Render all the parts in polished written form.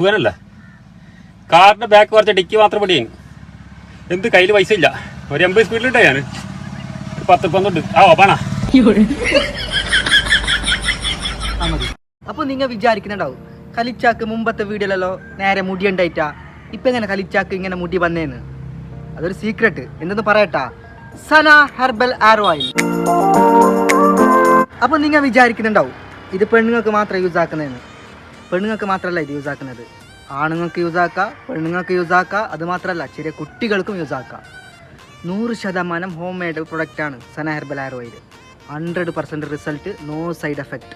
സുഖനല്ലേ? കാറിൻ്റെ ബാക്ക് കുറച്ച് ഡിക്കി മാത്രം പടിയാണ്. എന്ത് കയ്യിൽ പൈസ ഇല്ല. ഒരു 80 സ്പീഡിലിട്ടേ ഞാൻ 10 റുപ്യ പാണ. അപ്പോൾ നിങ്ങൾ വിചാരിക്കുന്നുണ്ടാവും കലിച്ചാക്ക് മുമ്പത്തെ വീഡിയോയിലല്ലോ നേരെ മുടി ഉണ്ടായിട്ടാ, ഇപ്പം എങ്ങനെ കലിച്ചാക്ക് ഇങ്ങനെ മുടി വന്നേന്ന്? അതൊരു സീക്രട്ട്. എന്തെന്ന് പറയട്ടാ, സന ഹെർബൽ ആർ ഓയിൽ. അപ്പോൾ നിങ്ങൾ വിചാരിക്കുന്നുണ്ടാവും ഇത് പെണ്ണുങ്ങൾക്ക് മാത്രം യൂസ് ആക്കുന്നതെന്ന്. പെണ്ണുങ്ങൾക്ക് മാത്രമല്ല ഇത് യൂസ് ആക്കുന്നത്, ആണുങ്ങൾക്ക് യൂസ് ആക്കുക, പെണ്ണുങ്ങൾക്ക് യൂസ് ആക്കുക. അത് മാത്രമല്ല ചെറിയ കുട്ടികൾക്കും യൂസ് ആക്കുക. 100% ഹോം മെയ്ഡ് പ്രൊഡക്റ്റാണ് Sana herbal hair oil. 100% result, no side effect.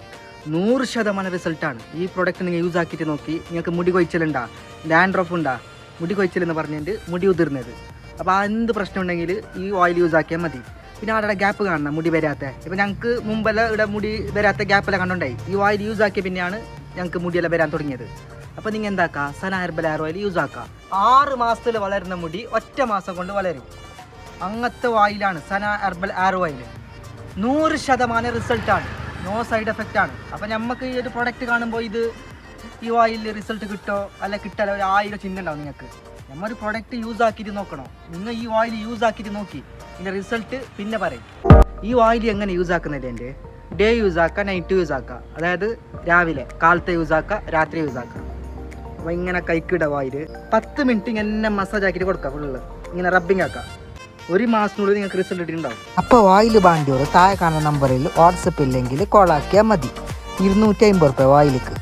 100% റിസൾട്ടാണ്. ഈ പ്രൊഡക്റ്റ് നിങ്ങൾ യൂസ് ആക്കിയിട്ട് നോക്കി. നിങ്ങൾക്ക് മുടി കൊഴിച്ചിലുണ്ടാ, ഡാൻഡ്രഫ് ഉണ്ടാ, മുടി കൊഴിച്ചിലെന്ന് പറഞ്ഞിട്ട് മുടി ഉതിർന്നത്. അപ്പോൾ എന്ത് പ്രശ്നം ഉണ്ടെങ്കിൽ ഈ ഓയിൽ യൂസ് ആക്കിയാൽ മതി. പിന്നെ അവിടെ ഗ്യാപ്പ് കാണണം, മുടി വരാത്ത. ഇപ്പം ഞങ്ങൾക്ക് മുമ്പെല്ലാം ഇവിടെ മുടി വരാത്ത ഗ്യാപ്പെല്ലാം കണ്ടുണ്ടായി. ഈ ഓയിൽ യൂസ് ആക്കിയ പിന്നെയാണ് ഞങ്ങൾക്ക് മുടിയെല്ലാം വരാൻ തുടങ്ങിയത്. അപ്പോൾ നിങ്ങൾ എന്താക്കുക, സന ഹെർബൽ ഹെയർ ഓയിൽ യൂസ് ആക്കുക. 6 മാസത്തിൽ വളരുന്ന മുടി ഒറ്റ മാസം കൊണ്ട് വളരും. അങ്ങനത്തെ ഓയിലാണ് സന ഹെർബൽ ഹെയർ ഓയിൽ. 100% റിസൾട്ടാണ്, നോ സൈഡ് എഫക്റ്റ് ആണ്. അപ്പോൾ നമുക്ക് ഈ ഒരു പ്രൊഡക്റ്റ് കാണുമ്പോൾ ഇത് ഈ ഓയിലിൽ റിസൾട്ട് കിട്ടോ അല്ല കിട്ടാലോ 1000 ചിന്ത ഉണ്ടാവും നിങ്ങൾക്ക്. നമ്മൊരു പ്രൊഡക്റ്റ് യൂസ് ആക്കിയിട്ട് നോക്കണം. നിങ്ങൾ ഈ ഓയിൽ യൂസ് ആക്കിയിട്ട് നോക്കി ഇതിൻ്റെ റിസൾട്ട് പിന്നെ പറയും. ഈ ഓയിൽ എങ്ങനെ യൂസ് ആക്കുന്നത്? എൻ്റെ ഡേ യൂസ് ആക്കുക, നൈറ്റ് യൂസ് ആക്കുക. അതായത് രാവിലെ കാലത്തെ യൂസ് ആക്കുക, രാത്രി യൂസ് ആക്കുക. അപ്പോൾ ഇങ്ങനെ കൈക്കിട ഓയിൽ 10 മിനിറ്റ് ഇങ്ങനെ മസാജ് ആക്കിയിട്ട് കൊടുക്കുക. ഫുള്ള് ഇങ്ങനെ റബ്ബിങ് ആക്കുക. 1 മാസത്തിനുള്ളിൽ നിങ്ങൾക്ക് റിസൾട്ട് ഇട്ടുണ്ടാവും. അപ്പോൾ ഓയിൽ ബാണ്ടിയോട് താഴെ കാണുന്ന നമ്പറിൽ വാട്സപ്പ് ഇല്ലെങ്കിൽ കോൾ ആക്കിയാൽ മതി. 250 രൂപ ഓയിലേക്ക്.